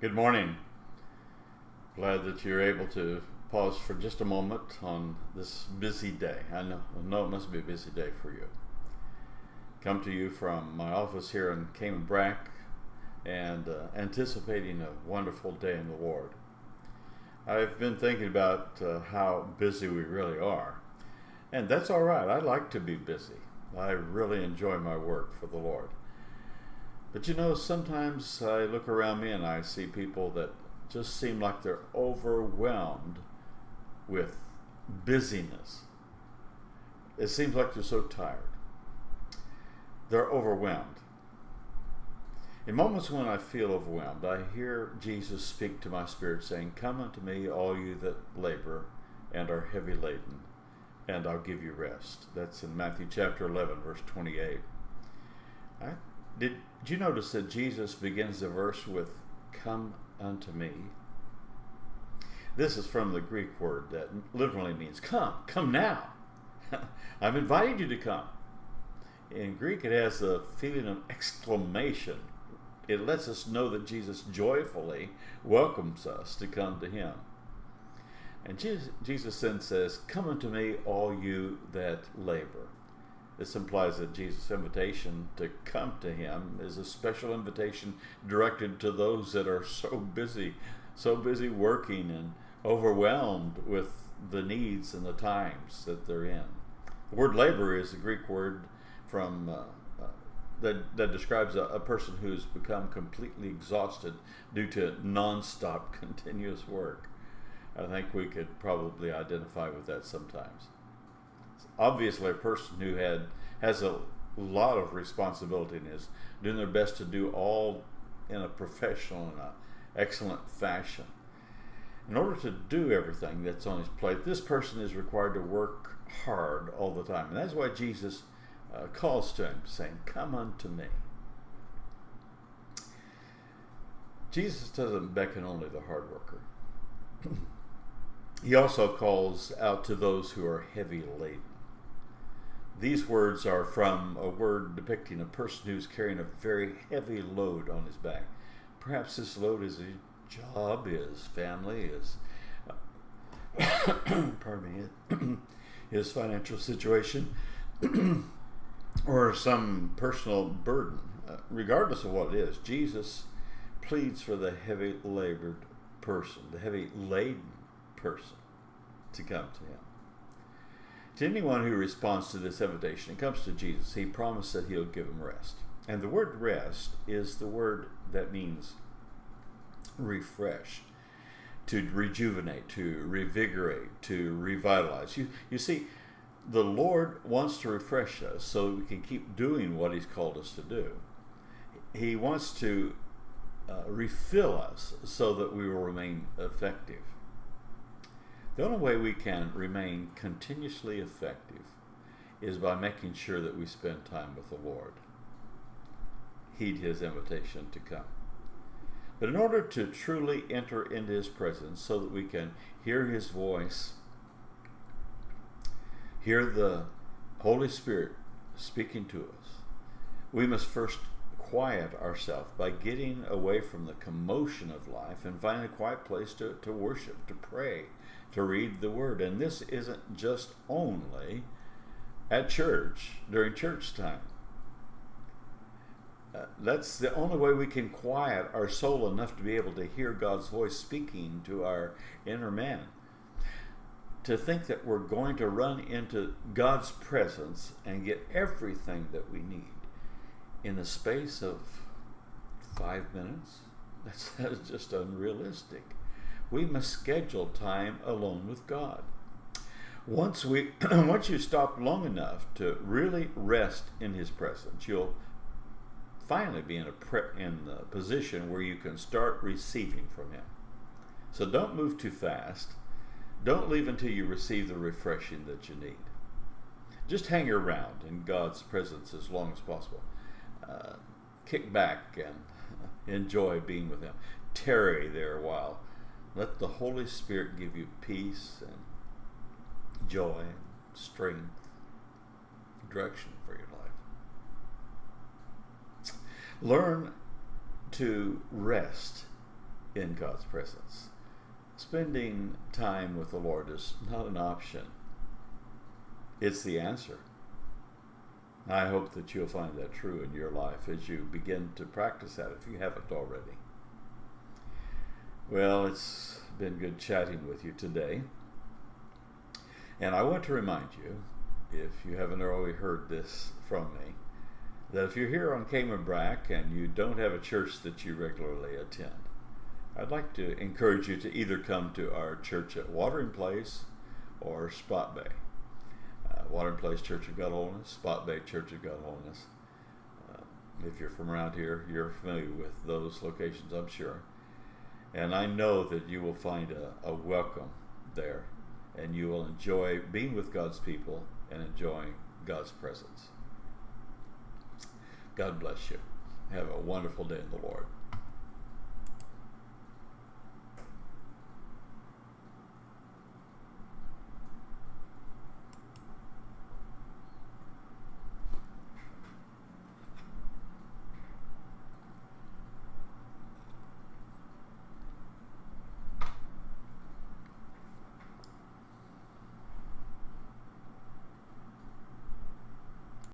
Good morning. Glad that you're able to pause for just a moment on this busy day. I know it must be a busy day for you. Come to you from my office here in Cayman Brack and anticipating a wonderful day in the Lord. I've been thinking about how busy we really are. And that's all right. I like to be busy. I really enjoy my work for the Lord. But sometimes I look around me and I see people that just seem like they're overwhelmed with busyness. It seems like they're so tired. They're overwhelmed. In moments when I feel overwhelmed, I hear Jesus speak to my spirit saying, "Come unto me, all you that labor and are heavy laden, and I'll give you rest." That's in Matthew chapter 11, verse 28. Did you notice that Jesus begins the verse with, "Come unto me"? This is from the Greek word that literally means come now. I'm inviting you to come. In Greek, it has the feeling of exclamation. It lets us know that Jesus joyfully welcomes us to come to him. And Jesus then says, "Come unto me, all you that labor." This implies that Jesus' invitation to come to him is a special invitation directed to those that are so busy working and overwhelmed with the needs and the times that they're in. The word labor is a Greek word from that describes a person who's become completely exhausted due to non-stop continuous work. I think we could probably identify with that sometimes. Obviously, a person who has a lot of responsibility and is doing their best to do all in a professional and excellent fashion. In order to do everything that's on his plate, this person is required to work hard all the time. And that's why Jesus calls to him, saying, "Come unto me." Jesus doesn't beckon only the hard worker. He also calls out to those who are heavy laden. These words are from a word depicting a person who's carrying a very heavy load on his back. Perhaps this load is his job, his family, his financial situation, or some personal burden. Regardless of what it is, Jesus pleads for the heavy labored person, the heavy laden person, to come to him. To anyone who responds to this invitation and comes to Jesus, he promised that he'll give him rest. And the word rest is the word that means refresh, to rejuvenate, to revigorate, to revitalize. You see, the Lord wants to refresh us so that we can keep doing what he's called us to do. He wants to refill us so that we will remain effective. The only way we can remain continuously effective is by making sure that we spend time with the Lord. Heed his invitation to come. But in order to truly enter into his presence so that we can hear his voice, hear the Holy Spirit speaking to us, we must first quiet ourselves by getting away from the commotion of life and finding a quiet place to worship, to pray, to read the Word. And this isn't just only at church, during church time. That's the only way we can quiet our soul enough to be able to hear God's voice speaking to our inner man. To think that we're going to run into God's presence and get everything that we need in the space of 5 minutes, that is just unrealistic. We must schedule time alone with God. Once you stop long enough to really rest in his presence, you'll finally be in a position where you can start receiving from him. So don't move too fast. Don't leave until you receive the refreshing that you need. Just hang around in God's presence as long as possible. Kick back and enjoy being with him. Tarry there a while. Let the Holy Spirit give you peace and joy, strength, direction for your life. Learn to rest in God's presence. Spending time with the Lord is not an option. It's the answer. I hope that you'll find that true in your life as you begin to practice that if you haven't already. Well, it's been good chatting with you today. And I want to remind you, if you haven't already heard this from me, that if you're here on Cayman Brac and you don't have a church that you regularly attend, I'd like to encourage you to either come to our church at Watering Place or Spot Bay. Watering Place Church of God Holiness, Spot Bay Church of God Holiness. If you're from around here, you're familiar with those locations, I'm sure. And I know that you will find a welcome there, and you will enjoy being with God's people and enjoying God's presence. God bless you. Have a wonderful day in the Lord.